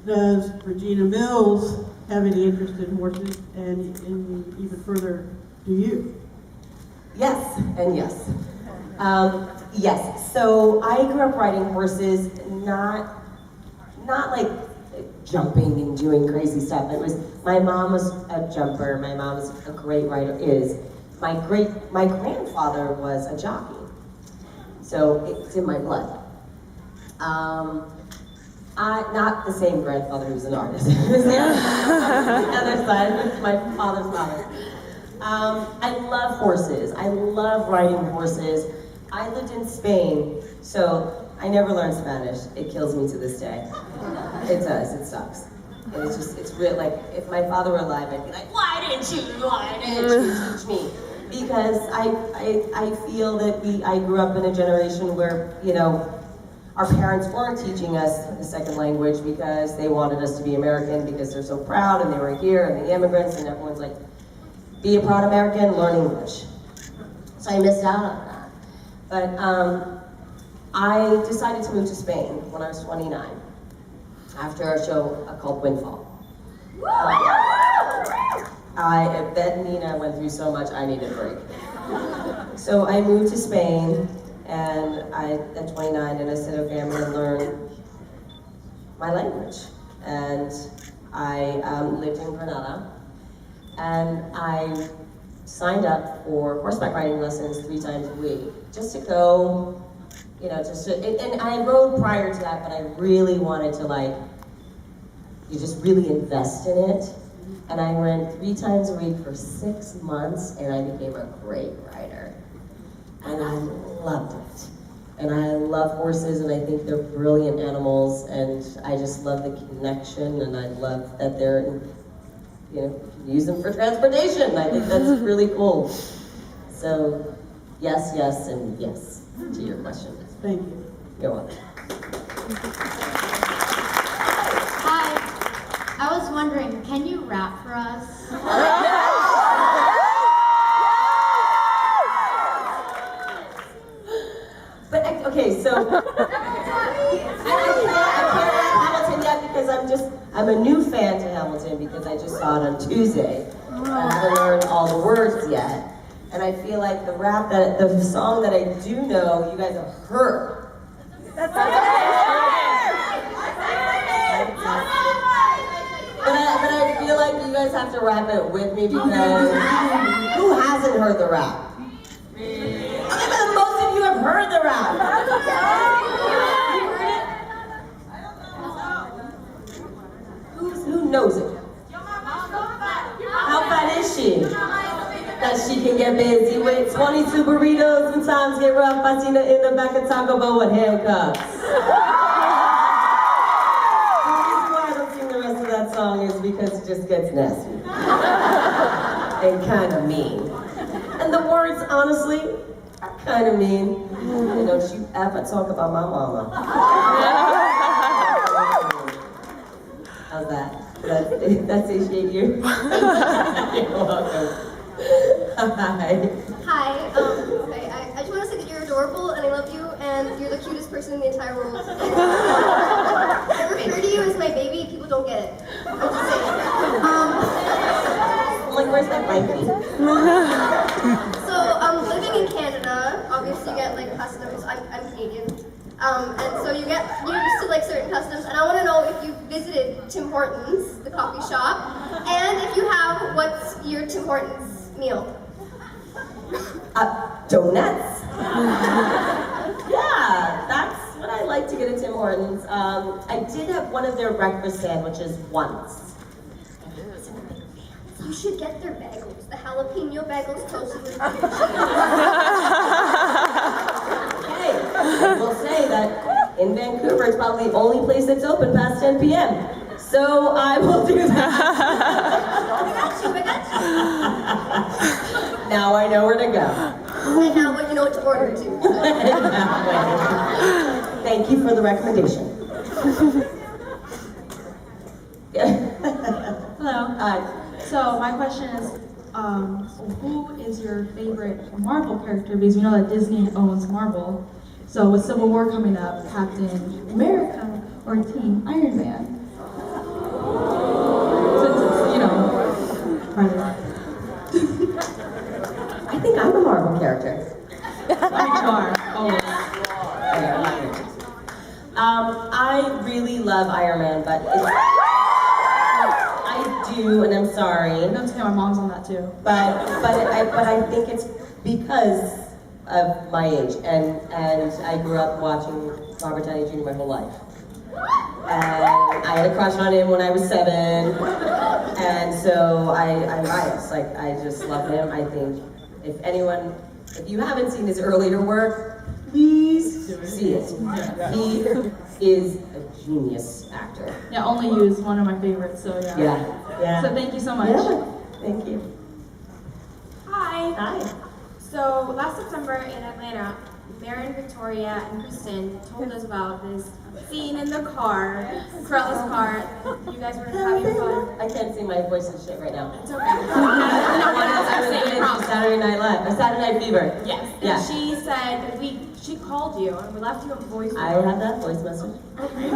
does Regina Mills have any interest in horses? And even further, do you? Yes, and yes. Yes, so I grew up riding horses, not like jumping and doing crazy stuff. It was, my mom was a jumper, my mom was a great rider, my grandfather was a jockey. So it's in my blood. Not the same grandfather who's an artist. The other side, it's my father's father. I love horses. I love riding horses. I lived in Spain, so I never learned Spanish. It kills me to this day. It does, it sucks. And it's real, like, if my father were alive, I'd be like, why didn't you teach me? Because I feel that I grew up in a generation where, you know, our parents weren't teaching us the second language because they wanted us to be American because they're so proud and they were here and the immigrants and everyone's like, be a proud American, learn English. So I missed out on that. But I decided to move to Spain when I was 29 after a show called Windfall. I bet Nina went through so much, I needed a break. So I moved to Spain and at 29, and I said, okay, I'm gonna learn my language. And I lived in Granada, and I signed up for horseback riding lessons 3 times a week, just to go, you know, and I rode prior to that, but I really wanted to, like, you just really invest in it. And I went 3 times a week for 6 months, and I became a great rider. And I loved it. And I love horses, and I think they're brilliant animals, and I just love the connection, and I love that they're, you know, you can use them for transportation. I think that's really cool. So, yes, yes, and yes to your question. Thank you. You're welcome. Hi, I was wondering, can you rap for us? But, okay, so, I can't rap Hamilton yet because I'm a new fan to Hamilton because I just saw it on Tuesday. I haven't learned all the words yet. And I feel like the song that I do know, you guys have heard. But I feel like you guys have to rap it with me because who hasn't heard the rap? Okay, but most of you have heard the rap. Who knows it? How fat is she? That she can get busy with 22 burritos and times get rough. I seen her in the back of Taco Bell with handcuffs. The reason why I don't sing the rest of that song is because it just gets nasty. And kind of mean. And the words, honestly, are kind of mean. And don't you ever talk about my mama. How's that? That's satiate you? You're welcome. Hi. Hi, okay, I just want to say that you're adorable and I love you and you're the cutest person in the entire world. I refer to you as my baby, people don't get it. I'm just saying. Like, where's that blankie? So, living in Canada, obviously you get like customs, I'm Canadian. And so you're used to like certain customs, and I want to know if you visited Tim Hortons, the coffee shop, and if you have, what's your Tim Hortons meal? Donuts. Yeah, that's what I like to get at Tim Hortons. I did have one of their breakfast sandwiches once. You should get their bagels, the jalapeno bagels toasted with cheese. Okay, I will say that in Vancouver, it's probably the only place that's open past 10 p.m. So I will do that. I got you. Now I know where to go. And now you know what to order too. Thank you for the recommendation. Hello. Hi. So my question is, who is your favorite Marvel character? Because we know that Disney owns Marvel. So with Civil War coming up, Captain America or Team Iron Man? love Iron Man, but I do, and I'm sorry. That's okay, my mom's on that too. But I think it's because of my age, and I grew up watching Robert Downey Jr. my whole life. And I had a crush on him when I was 7, and so I'm biased. Like, I just love him. I think if you haven't seen his earlier work, please see it. He is a genius actor. Yeah, Only You is one of my favorites, so yeah. Yeah. So thank you so much. Yeah, thank you. Hi. Hi. So last September in Atlanta, Maren, Victoria, and Kristen told us about this scene in the car, Corella's car. You guys were having fun. I can't sing my voice and shit right now. It's okay. I was in Saturday Night Live, Saturday Night Fever. Yes. Yeah. And she said she called you and we left you a voice. I have that voice message. Okay.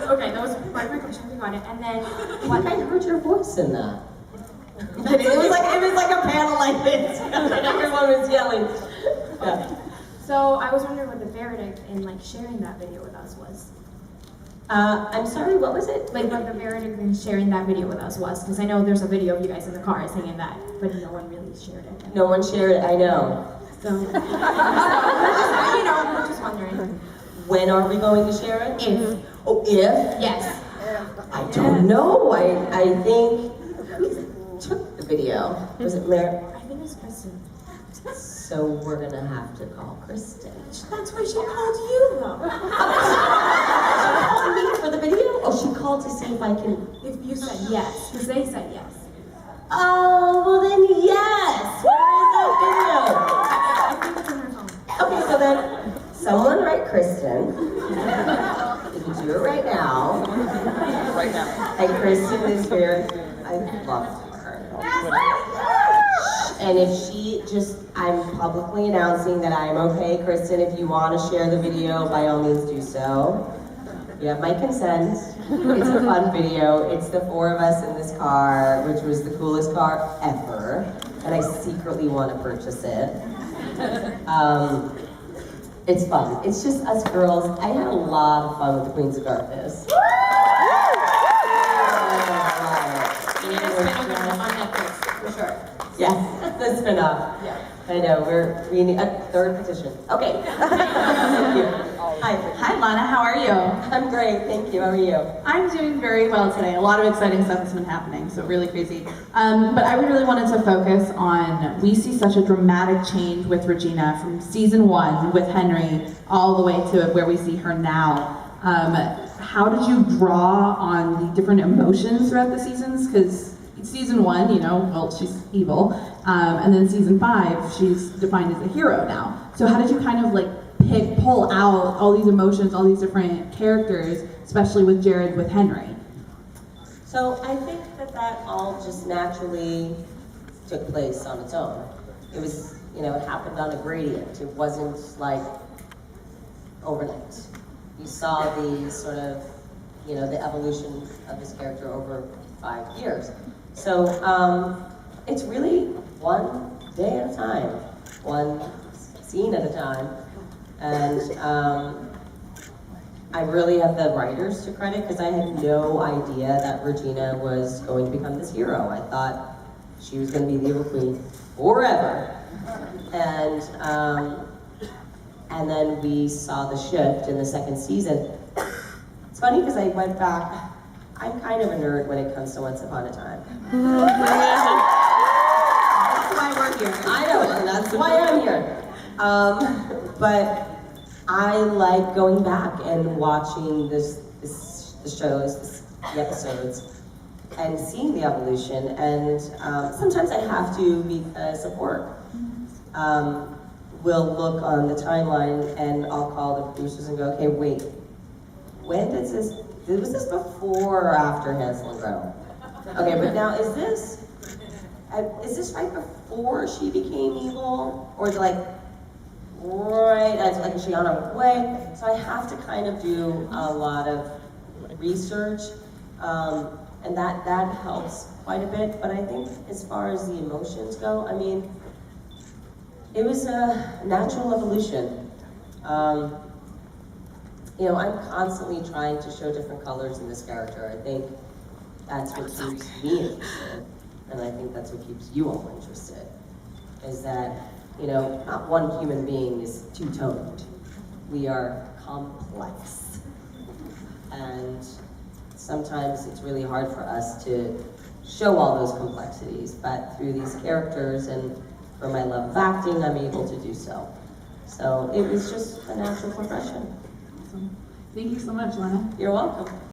Okay, that was part of my question. We got it. And then What? I heard your voice in that. But it was like a panel like this, and everyone was yelling. Yeah. So I was wondering what the verdict in like sharing that video with us was. I'm sorry. What was it? Like what the verdict in sharing that video with us was, because I know there's a video of you guys in the car singing that, but no one really shared it. No one shared it. I know. So, we're just wondering. When are we going to share it? If. Oh, if? Yes. I don't know. I think who took the video? Was it Mary? I think it's Kristen. So we're gonna have to call Kristen. That's why she called you, though. She called me for the video? Oh, she called to see if I can. If you said yes, because they said yes. Oh, well then yes. Where is that I think it's in her phone. video? Okay, so then someone write Kristen. You can do it right now. Right now. And Kristen is here. I love her. And if she I'm publicly announcing that I'm okay, Kristen, if you want to share the video, by all means do so. You have my consent. It's a fun video. It's the 4 of us in this car, which was the coolest car ever. And I secretly want to purchase it. It's fun. It's just us girls. I had a lot of fun with the Queens of Darkness. On Netflix, for sure. Yes, the spin-off. Yeah. I know, we need a 3rd petition. Okay. Thank you. Hi. Hi Lana, how are you? I'm great, thank you. How are you? I'm doing very well today. A lot of exciting stuff has been happening, so really crazy. But I really wanted to focus on, we see such a dramatic change with Regina from season 1 with Henry all the way to where we see her now. How did you draw on the different emotions throughout the seasons? Because season 1, well, she's evil. And then season 5, she's defined as a hero now. So how did you kind of like pull out all these emotions, all these different characters, especially with Jared, with Henry? So I think that all just naturally took place on its own. It was, it happened on a gradient. It wasn't like overnight. You saw the sort of, the evolution of this character over 5 years. So it's really one day at a time, one scene at a time. And I really have the writers to credit because I had no idea that Regina was going to become this hero. I thought she was going to be the evil queen forever. And then we saw the shift in the 2nd season. It's funny because I went back. I'm kind of a nerd when it comes to Once Upon a Time. That's why we're here. I know, and that's why I'm here. But I like going back and watching the shows, the episodes, and seeing the evolution. And sometimes I have to because of work. We'll look on the timeline and I'll call the producers and go, okay, wait, when was this before or after Hansel and Gretel? Okay, but now is this right before she became evil? Or is it like, right, is she on her way? So I have to kind of do a lot of research, and that helps quite a bit. But I think as far as the emotions go, I mean, it was a natural evolution. you know, I'm constantly trying to show different colors in this character. I think that's what keeps me interested, and I think that's what keeps you all interested, is that, you know, not one human being is two-toned. We are complex. And sometimes it's really hard for us to show all those complexities, but through these characters and for my love of acting, I'm able to do so. So it was just a natural progression. Awesome. Thank you so much, Lana. You're welcome.